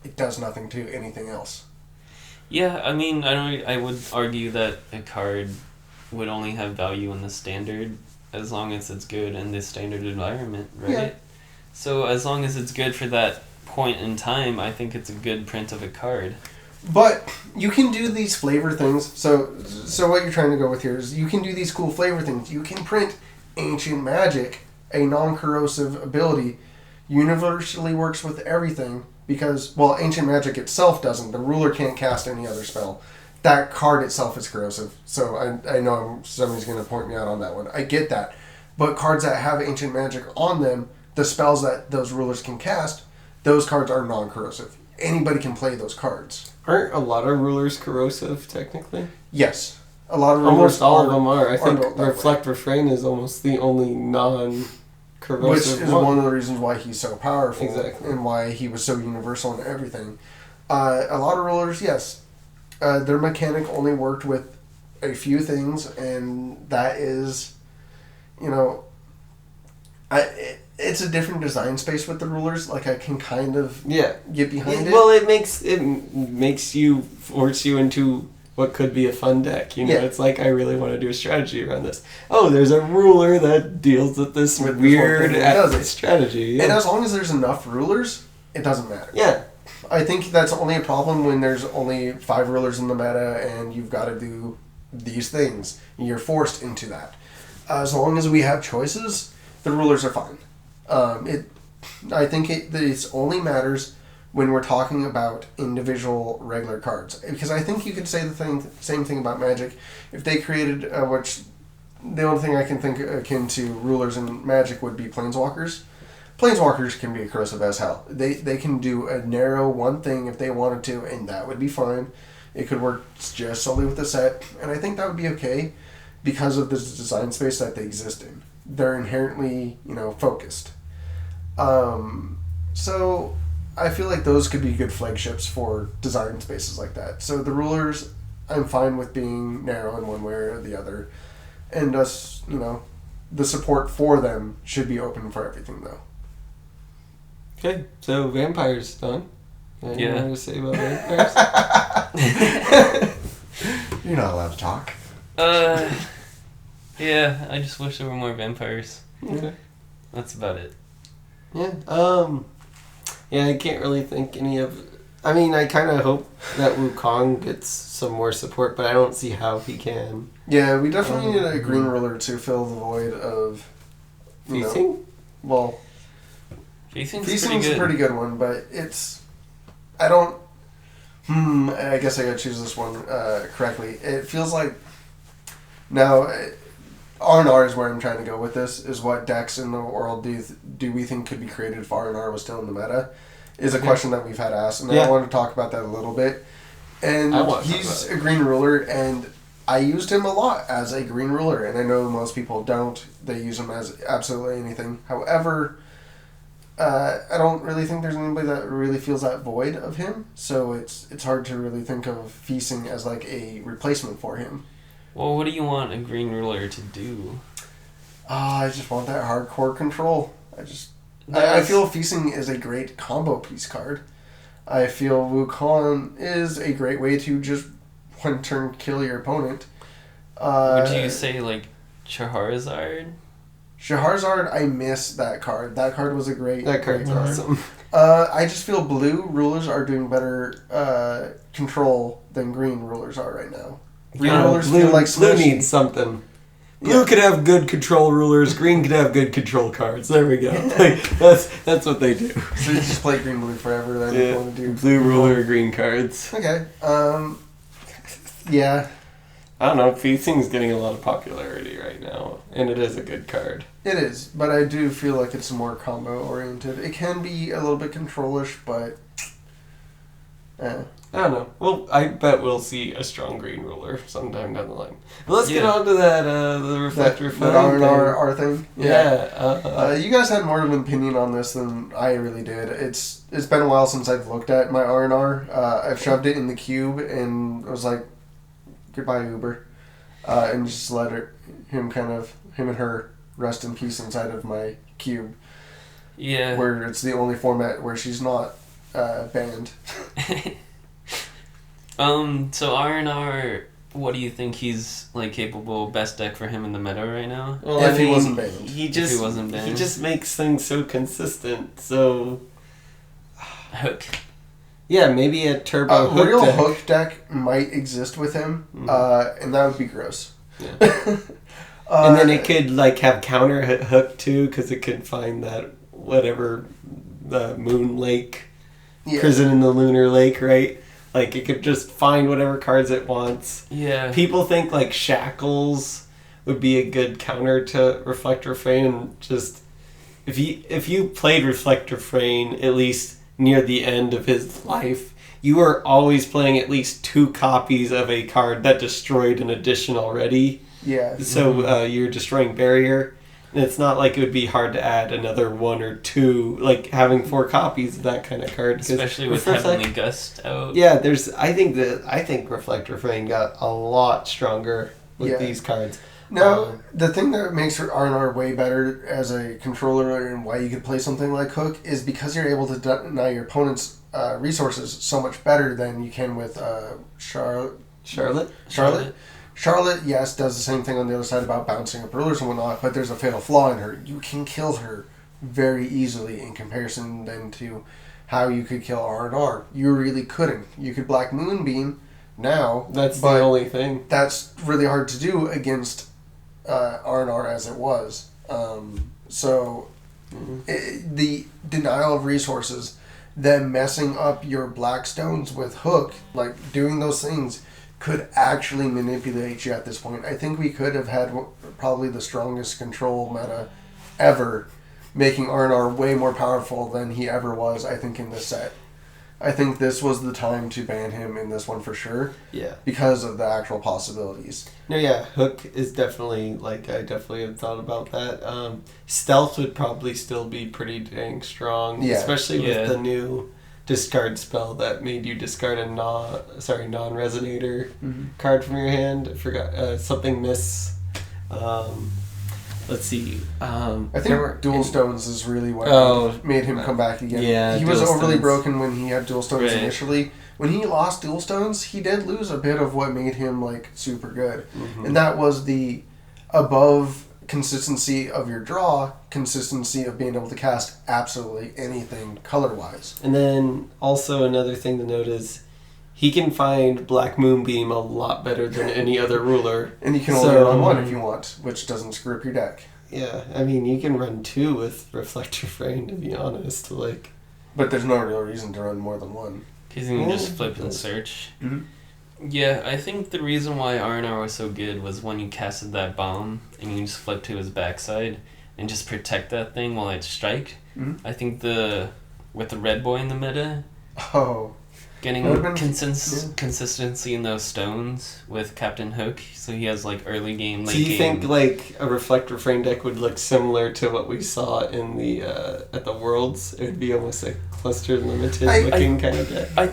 A: It does nothing to anything else.
B: Yeah, I mean, I would argue that a card would only have value in the standard as long as it's good in this standard environment, right? Yeah. So as long as it's good for that point in time, I think it's a good print of a card.
A: But you can do these flavor things. So what you're trying to go with here is you can do these cool flavor things. You can print Ancient Magic, a non-corrosive ability, universally works with everything because, well, Ancient Magic itself doesn't. The ruler can't cast any other spell. That card itself is corrosive. So I know somebody's going to point me out on that one. I get that. But cards that have Ancient Magic on them, the spells that those rulers can cast, those cards are non-corrosive. Anybody can play those cards.
C: Aren't a lot of rulers corrosive, technically?
A: Yes. A lot of rulers
C: almost all of them are. I think Reflect Refrain is almost the only non-corrosive
A: which is one of the reasons why he's so powerful.
C: Exactly.
A: And why he was so universal in everything. A lot of rulers, yes. Their mechanic only worked with a few things, and that is, you know, it's a different design space with the rulers. Like I can kind of get behind it.
C: Well, it makes you force you into what could be a fun deck. You know, it's like I really want to do a strategy around this. Oh, there's a ruler that deals with this weird strategy.
A: And as long as there's enough rulers, it doesn't matter.
C: Yeah.
A: I think that's only a problem when there's only 5 rulers in the meta and you've got to do these things. You're forced into that. As long as we have choices, the rulers are fine. I think it only matters when we're talking about individual regular cards. Because I think you could say the same thing about Magic. If they created, which the only thing I can think akin to rulers in Magic would be Planeswalkers. Planeswalkers can be corrosive as hell. They can do a narrow one thing if they wanted to, and that would be fine. It could work just solely with the set, and I think that would be okay because of the design space that they exist in. They're inherently, focused. So I feel like those could be good flagships for design spaces like that. So the rulers, I'm fine with being narrow in one way or the other, and us, the support for them should be open for everything though.
C: Okay, so vampires done. Anything more to say about vampires?
A: You're not allowed to talk.
B: Yeah, I just wish there were more vampires.
C: Okay.
B: That's about it.
C: Yeah, I can't really think any of... I mean, I kind of hope that Wukong gets some more support, but I don't see how he can.
A: Yeah, we definitely need a green ruler to fill the void of...
C: Feasting?
A: Well...
B: Feasting's
A: a pretty good one, but it's... I don't... I guess I gotta choose this one correctly. It feels like... Now, R&R is where I'm trying to go with this, is what decks in the world do we think could be created if R&R was still in the meta, is a question that we've had asked, and I want to talk about that a little bit. And he's a green ruler, and I used him a lot as a green ruler, and I know most people don't. They use him as absolutely anything. However... I don't really think there's anybody that really feels that void of him, so it's hard to really think of Feasting as like a replacement for him.
B: Well, what do you want a green ruler to do?
A: I just want that hardcore control. I feel Feasting is a great combo piece card. I feel Wukong is a great way to just one turn kill your opponent.
B: Would you say like Charizard?
A: Charizard, I miss that card. That card was a great.
C: That card's awesome.
A: I just feel blue rulers are doing better control than green rulers are right now. Green rulers feel like
C: blue needs something. Blue could have good control rulers. Green could have good control cards. There we go. Like, that's what they do.
A: So you just play green blue forever. Then you want to do
C: blue ruler, green cards.
A: Okay. Yeah.
C: I don't know. Feasting's getting a lot of popularity right now, and it is a good card.
A: It is, but I do feel like it's more combo oriented. It can be a little bit control-ish, but
C: I don't know. Well, I bet we'll see a strong green ruler sometime down the line. But let's get on to that the reflector
A: that R thing.
C: Yeah.
A: You guys had more of an opinion on this than I really did. It's been a while since I've looked at my R&R. I've shoved it in the cube and was like, goodbye Uber, and just let him and her rest in peace inside of my cube.
B: Yeah.
A: Where it's the only format where she's not banned.
B: So R&R, what do you think he's like capable best deck for him in the meta right now?
A: Well, if he wasn't banned.
C: He just makes things so consistent. So
B: Hook.
C: Yeah, maybe a turbo hook
A: real
C: deck.
A: Hook deck might exist with him, and that would be gross.
C: Yeah. And then it could like have counter hook too, because it could find that whatever the moon lake, prison in the lunar lake, right? Like it could just find whatever cards it wants.
B: Yeah.
C: People think like Shackles would be a good counter to Reflect Refrain, and just if you played Reflect Refrain at least near the end of his life, you were always playing at least 2 copies of a card that destroyed an addition already.
A: Yeah.
C: So you're destroying barrier, and it's not like it would be hard to add another 1 or 2, like having 4 copies of that kind of card.
B: Especially with Heavenly Gust out.
C: Yeah, I think Reflect Refrain got a lot stronger with these cards.
A: Now, the thing that makes R&R way better as a controller and why you could play something like Hook is because you're able to deny your opponent's resources so much better than you can with Charlotte. Charlotte, yes, does the same thing on the other side about bouncing up rulers and whatnot, but there's a fatal flaw in her. You can kill her very easily in comparison then to how you could kill R&R. You really couldn't. You could Black Moonbeam now.
C: That's the only thing.
A: That's really hard to do against R&R as it was. The denial of resources, then messing up your Blackstones with Hook, like doing those things, could actually manipulate you at this point. I think we could have had probably the strongest control meta ever, making R&R way more powerful than he ever was, I think, in this set. I think this was the time to ban him in this one for sure. Yeah. Because of the actual possibilities.
C: No, yeah, Hook is definitely, like, I definitely have thought about that. Stealth would probably still be pretty dang strong. Yeah. Especially with the new discard spell that made you discard a non-resonator card from your hand. I forgot, something miss. Let's see.
A: I think Dual Stones is really what made him come back again. Yeah, he was overly broken when he had Dual Stones initially. When he lost Dual Stones, he did lose a bit of what made him like super good, and that was the above consistency of your draw, consistency of being able to cast absolutely anything color-wise.
C: And then also another thing to note is he can find Black Moonbeam a lot better than any other ruler.
A: And you can only run 1 if you want, which doesn't screw up your deck.
C: Yeah, I mean, you can run 2 with Reflect Refrain, to be honest.
A: But there's no real reason to run more than 1.
B: Because you can just flip and search. Yeah, I think the reason why R&R was so good was when you casted that bomb and you just flip to his backside and just protect that thing while it strike. I think with the red boy in the meta... getting consistency in those stones with Captain Hook, so he has like early game, late game.
C: So you think like a Reflect Refrain deck would look similar to what we saw in the at the Worlds? It would be almost a cluster limited looking kind of deck.
B: I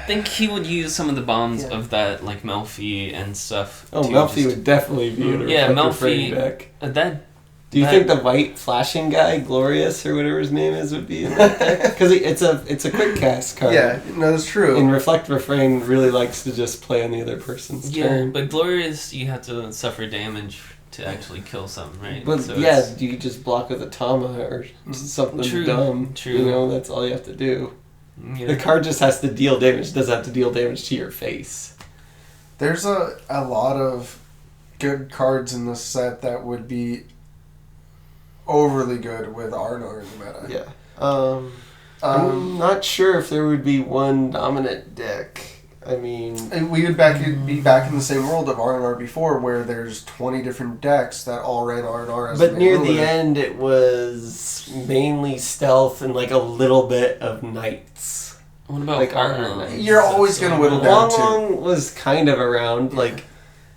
B: think he would use some of the bombs of that, like Melfi and stuff.
C: Oh, Melfi would definitely be in a Reflect Refrain deck. Do you think the white flashing guy, Glorious or whatever his name is, would be in that deck? Because it's a quick cast card.
A: Yeah, no, that's true.
C: And Reflect Refrain really likes to just play on the other person's turn.
B: Yeah, but Glorious, you have to suffer damage to actually kill something, right?
C: But so you just block with a Tama or something dumb.
B: True.
C: You know, that's all you have to do.
B: Yeah.
C: The card just has to deal damage. It doesn't have to deal damage to your face.
A: There's a lot of good cards in this set that would be overly good with Arnar in the meta.
C: Yeah. I'm not sure if there would be one dominant deck. I mean...
A: We would be back in the same world of Arnar before, where there's 20 different decks that all ran Arnar as
C: But near the end, it was mainly stealth and like a little bit of knights.
B: What about
C: like
B: Arnar?
A: You're always going to whittle down to...
C: Wong was kind of around. Like,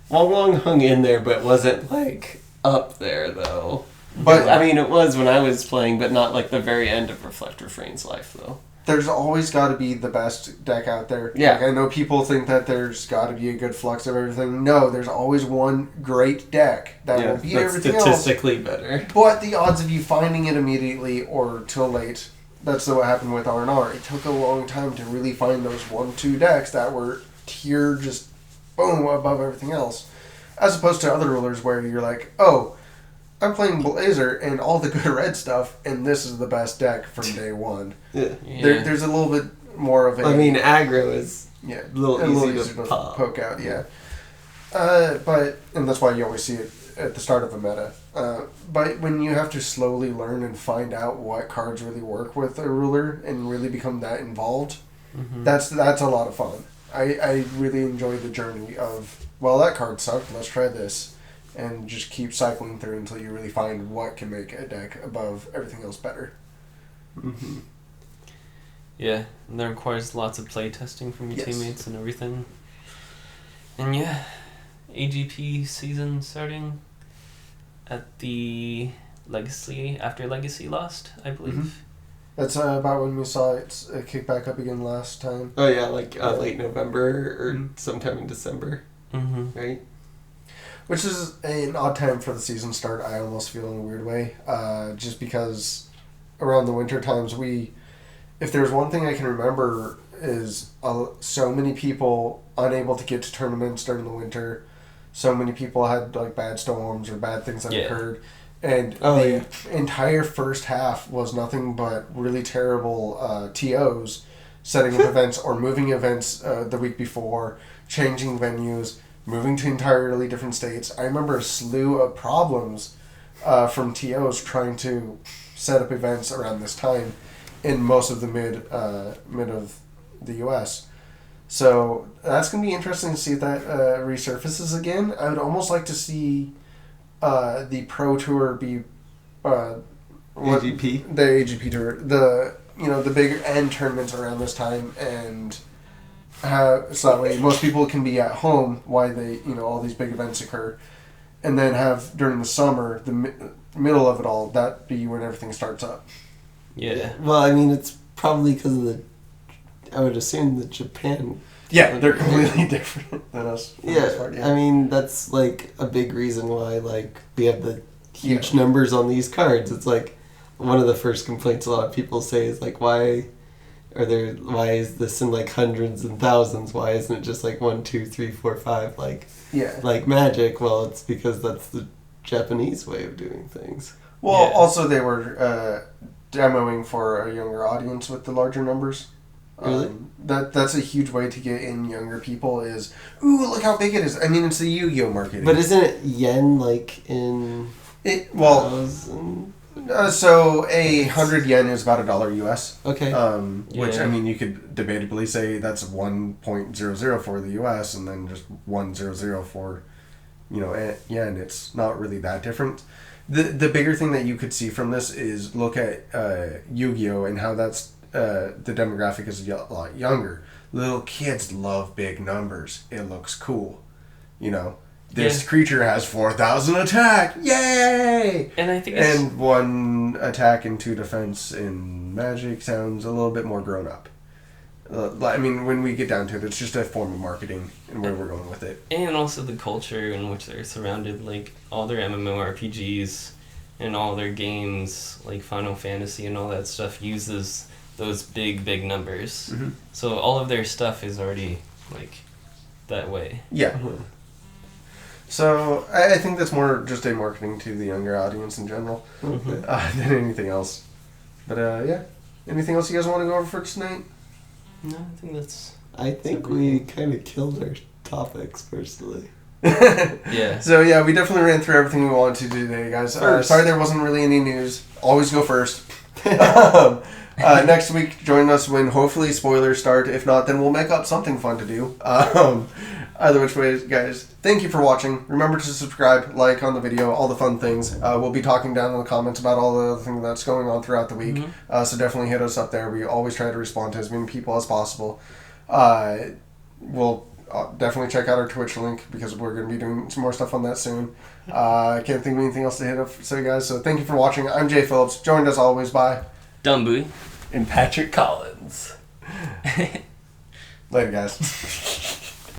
C: Wong hung in there, but wasn't like up there, though. But I mean, it was when I was playing, but not like the very end of Reflect Refrain's life, though.
A: There's always got to be the best deck out there.
C: Yeah.
A: Like, I know people think that there's got to be a good flux of everything. No, there's always one great deck that will beat everything
C: statistically better.
A: But the odds of you finding it immediately or till late, that's what happened with R&R. It took a long time to really find those 1-2 decks that were tier just boom above everything else. As opposed to other rulers where you're like, oh, I'm playing Blazer and all the good red stuff, and this is the best deck from day one.
C: Yeah.
A: There's a little bit more of a...
C: I mean, aggro is
A: a
C: little easier to
A: poke out, and that's why you always see it at the start of a meta. But when you have to slowly learn and find out what cards really work with a ruler and really become that involved, that's a lot of fun. I really enjoy the journey of, well, that card sucked, let's try this. And just keep cycling through until you really find what can make a deck above everything else better.
C: Mm-hmm.
B: Yeah, and that requires lots of play testing from your teammates and everything. And AGP season starting at the after Legacy lost, I believe.
A: Mm-hmm. That's about when we saw it kick back up again last time.
C: Oh yeah, like late November or sometime in December, right?
A: Which is an odd time for the season start, I almost feel, in a weird way. Just because around the winter times, if there's one thing I can remember is so many people unable to get to tournaments during the winter. So many people had like bad storms or bad things that occurred. And the entire first half was nothing but really terrible TOs, setting up events or moving events the week before, changing venues, moving to entirely different states. I remember a slew of problems from TOs trying to set up events around this time in most of the mid of the U.S. So that's going to be interesting to see if that resurfaces again. I would almost like to see the Pro Tour be
C: AGP?
A: The AGP Tour. The bigger end tournaments around this time, and so that way most people can be at home while all these big events occur, and then have during the summer, the middle of it all, that be when everything starts up.
B: Yeah.
C: Well, I mean, it's probably because of I would assume that Japan...
A: Yeah, they're completely different than us.
C: I mean, that's like a big reason why we have the huge numbers on these cards. It's like one of the first complaints a lot of people say is like, why is this in like hundreds and thousands? Why isn't it just like 1, 2, 3, 4, 5 like Magic? Well, it's because that's the Japanese way of doing things.
A: Well, also they were demoing for a younger audience with the larger numbers.
C: Really?
A: That's a huge way to get in younger people is, ooh, look how big it is. I mean, it's the Yu-Gi-Oh marketing.
C: But isn't it yen like in...
A: So 100 yen is about $1 US.
C: Okay.
A: Which, I mean, you could debatably say that's 1.00 for the US and then just 100 for, yen. It's not really that different. The bigger thing that you could see from this is look at Yu-Gi-Oh and how that's the demographic is a lot younger. little kids love big numbers. It looks cool. You know, this creature has 4,000 attack. Yay!
B: And I think
A: and 1 attack and 2 defense in Magic sounds a little bit more grown up. I mean, when we get down to it, it's just a form of marketing and where we're going with it.
B: And also the culture in which they're surrounded, like all their MMORPGs and all their games, like Final Fantasy and all that stuff, uses those big numbers. Mm-hmm. So all of their stuff is already, like, that way.
A: Yeah. Mm-hmm. So I think that's more just a marketing to the younger audience in general than anything else. But, yeah. Anything else you guys want to go over for tonight?
B: No, I think that's...
C: I think we kind of killed our topics, personally.
B: Yeah.
A: So, yeah, we definitely ran through everything we wanted to today, guys. Sorry there wasn't really any news. Always go first. Next week, join us when hopefully spoilers start. If not, then we'll make up something fun to do. Either which way, guys, thank you for watching. Remember to subscribe, like on the video, all the fun things. We'll be talking down in the comments about all the other things that's going on throughout the week. Mm-hmm. So definitely hit us up there. We always try to respond to as many people as possible. We'll definitely check out our Twitch link because we're going to be doing some more stuff on that soon. I can't think of anything else to hit up. So, guys, so thank you for watching. I'm Jay Phillips, joined as always by
B: Dumbuy
C: and Patrick Collins.
A: Later, guys.